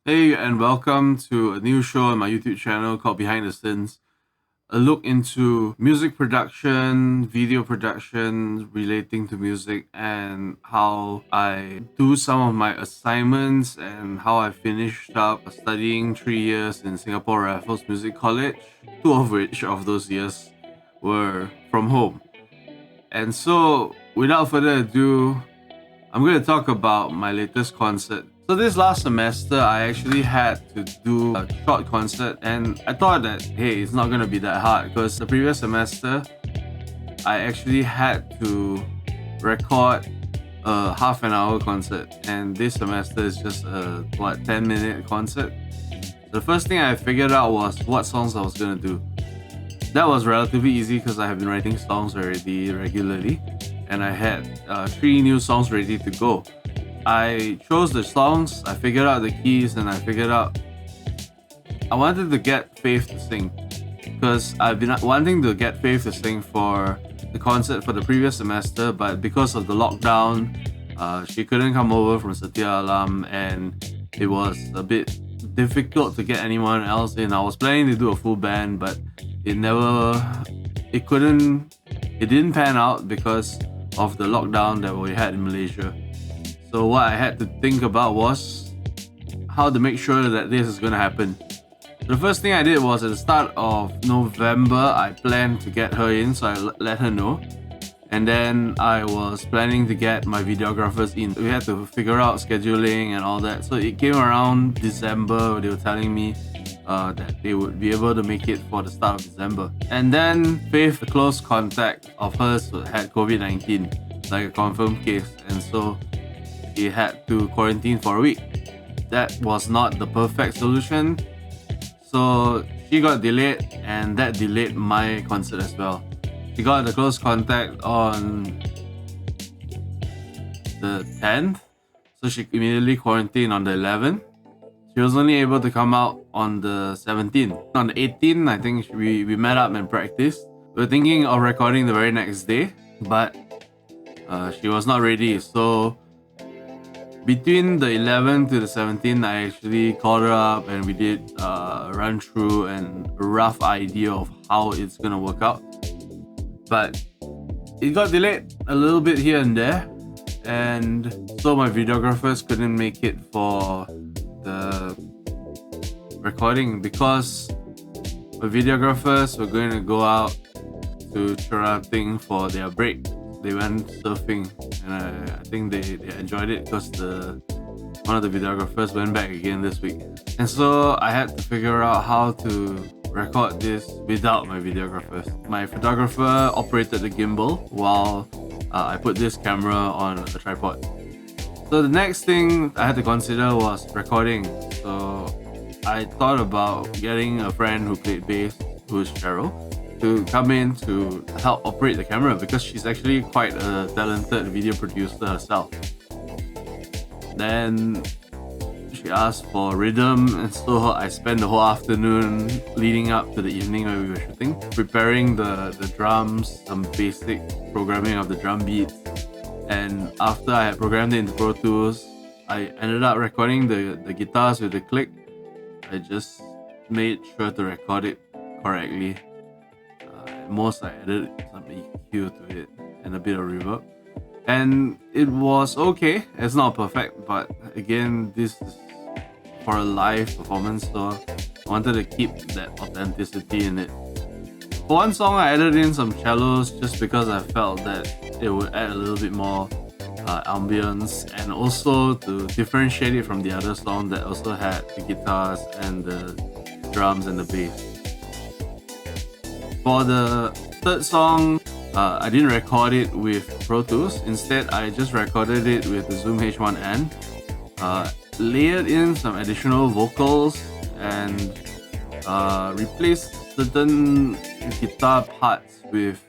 Hey, and welcome to a new show on my YouTube channel called Behind the Scenes. A look into music production, video production relating to music, and how I do some of my assignments and how I finished up studying 3 years in Singapore Raffles Music College, two of which of those years were from home. And so, without further ado, I'm going to talk about my latest concert. So this last semester, I actually had to do a short concert, and I thought that, hey, it's not going to be that hard because the previous semester, I actually had to record a half an hour concert, and this semester is just a 10-minute concert. The first thing I figured out was what songs I was going to do. That was relatively easy because I have been writing songs already regularly, and I had 3 new songs ready to go. I chose the songs, I figured out the keys, and I figured out I wanted to get Faith to sing because I've been wanting to get Faith to sing for the concert for the previous semester, but because of the lockdown, she couldn't come over from Setia Alam, and it was a bit difficult to get anyone else in. I was planning to do a full band, but it didn't pan out because of the lockdown that we had in Malaysia. So what I had to think about was how to make sure that this is going to happen. The first thing I did was at the start of November, I planned to get her in, so I let her know. And then I was planning to get my videographers in. We had to figure out scheduling and all that. So it came around December, they were telling me that they would be able to make it for the start of December. And then Faith, a close contact of hers, had COVID-19, like a confirmed case. And so he had to quarantine for a week. That was not the perfect solution, so she got delayed, and that delayed my concert as well. She got the close contact on the 10th, so she immediately quarantined on the 11th. She was only able to come out on the 17th. On the 18th, I think we met up and practiced. We were thinking of recording the very next day, but she was not ready, so between the 11th to the 17th, I actually called her up and we did a run through and a rough idea of how it's gonna work out. But it got delayed a little bit here and there, and so my videographers couldn't make it for the recording because my videographers were going to go out to Cherating for their break. They went surfing, and I think they enjoyed it because one of the videographers went back again this week. And so I had to figure out how to record this without my videographers. My photographer operated the gimbal while I put this camera on a tripod. So the next thing I had to consider was recording. So I thought about getting a friend who played bass, who's Cheryl, to come in to help operate the camera because she's actually quite a talented video producer herself. Then she asked for rhythm, and so I spent the whole afternoon leading up to the evening where we were shooting, preparing the drums, some basic programming of the drum beats. And after I had programmed it into Pro Tools, I ended up recording the guitars with the click. I just made sure to record it correctly. At most, I added some EQ to it and a bit of reverb. And it was okay. It's not perfect, but again, this is for a live performance, so I wanted to keep that authenticity in it. For one song, I added in some cellos just because I felt that it would add a little bit more ambience, and also to differentiate it from the other song that also had the guitars and the drums and the bass. For the third song, I didn't record it with Pro Tools. Instead, I just recorded it with the Zoom H1n, layered in some additional vocals, and replaced certain guitar parts with...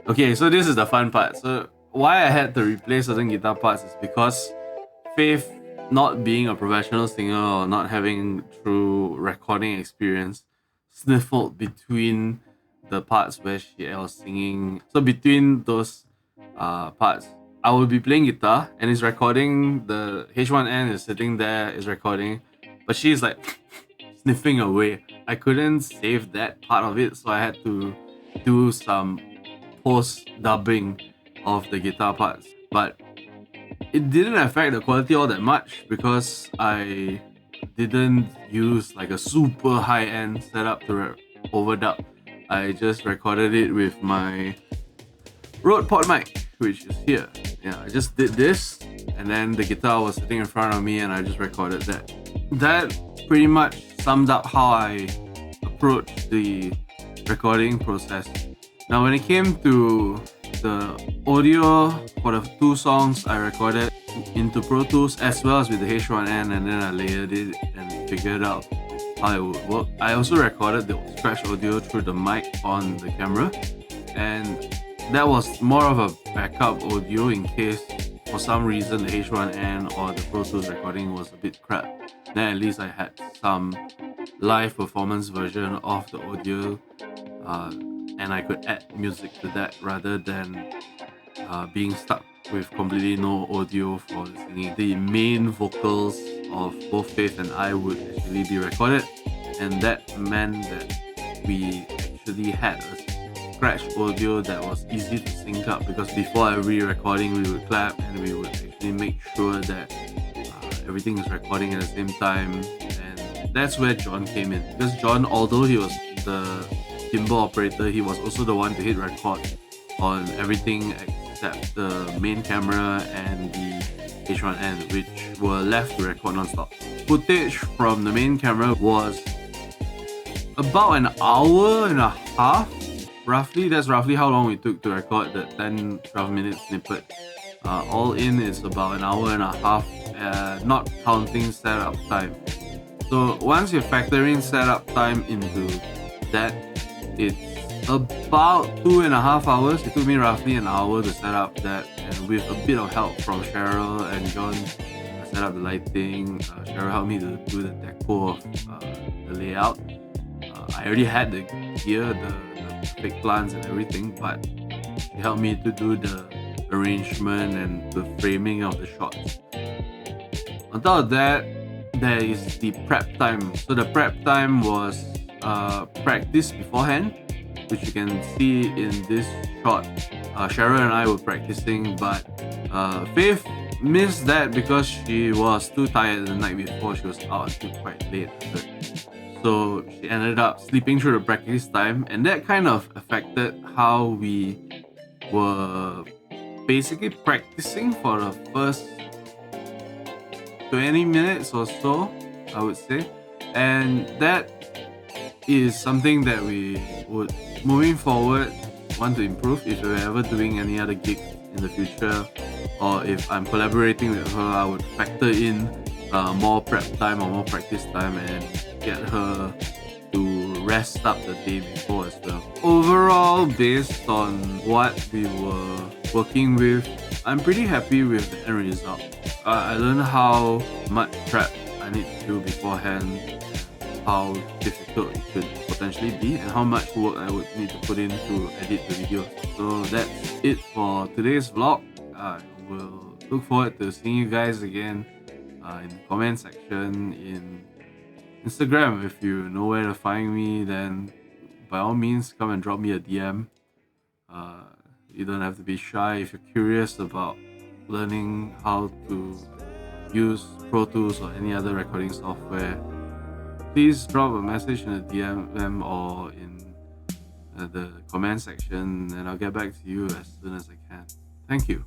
Okay, so this is the fun part. So why I had to replace certain guitar parts is because Faith, not being a professional singer or not having true recording experience, sniffled between the parts where she was singing. So between those parts, I would be playing guitar and it's recording. The H1N is sitting there, is recording, but she's like sniffing away. I couldn't save that part of it, so I had to do some post dubbing of the guitar parts. But it didn't affect the quality all that much because I didn't use like a super high-end setup to overdub. I just recorded it with my Rode Pod mic, which is here. Yeah, I just did this, and then the guitar was sitting in front of me, and I just recorded that. That pretty much summed up how I approached the recording process. Now, when it came to the audio for the two songs, I recorded into Pro Tools as well as with the H1N, and then I layered it and figured out how it would work. I also recorded the scratch audio through the mic on the camera, and that was more of a backup audio in case for some reason the H1N or the Pro Tools recording was a bit crap. Then at least I had some live performance version of the audio, and I could add music to that rather than being stuck with completely no audio for the singing. The main vocals of both Faith and I would actually be recorded, and that meant that we actually had a scratch audio that was easy to sync up, because before every recording we would clap and we would actually make sure that everything is recording at the same time. And that's where John came in, because John, although he was the gimbal operator, he was also the one to hit record on everything except the main camera and the H1N, which were left to record non-stop. Footage from the main camera was about an hour and a half. Roughly, that's roughly how long we took to record the 10-12 minute snippet. All in is about an hour and a half, not counting setup time. So once you factor in setup time into that, it's about 2.5 hours. It took me roughly an hour to set up that, and with a bit of help from Cheryl and John, I set up the lighting. Cheryl helped me to do the deco of the layout. I already had the gear, the fake plants and everything, but she helped me to do the arrangement and the framing of the shots. On top of that, there is the prep time. So the prep time was practice beforehand, which you can see in this shot. Cheryl and I were practicing, but Faith missed that because she was too tired the night before. She was out until quite late. So she ended up sleeping through the practice time, and that kind of affected how we were basically practicing for the first 20 minutes or so, I would say. And that is something that we would, moving forward, want to improve if we're ever doing any other gigs in the future, or if I'm collaborating with her, I would factor in more prep time or more practice time and get her to rest up the day before as well. Overall, based on what we were working with, I'm pretty happy with the end result. I learned how much prep I need to do beforehand, how difficult it could potentially be, and how much work I would need to put in to edit the video. So that's it for today's vlog. I will look forward to seeing you guys again in the comment section, in Instagram. If you know where to find me, then by all means come and drop me a DM. You don't have to be shy. If you're curious about learning how to use Pro Tools or any other recording software, please drop a message in the DM or in the comment section, and I'll get back to you as soon as I can. Thank you.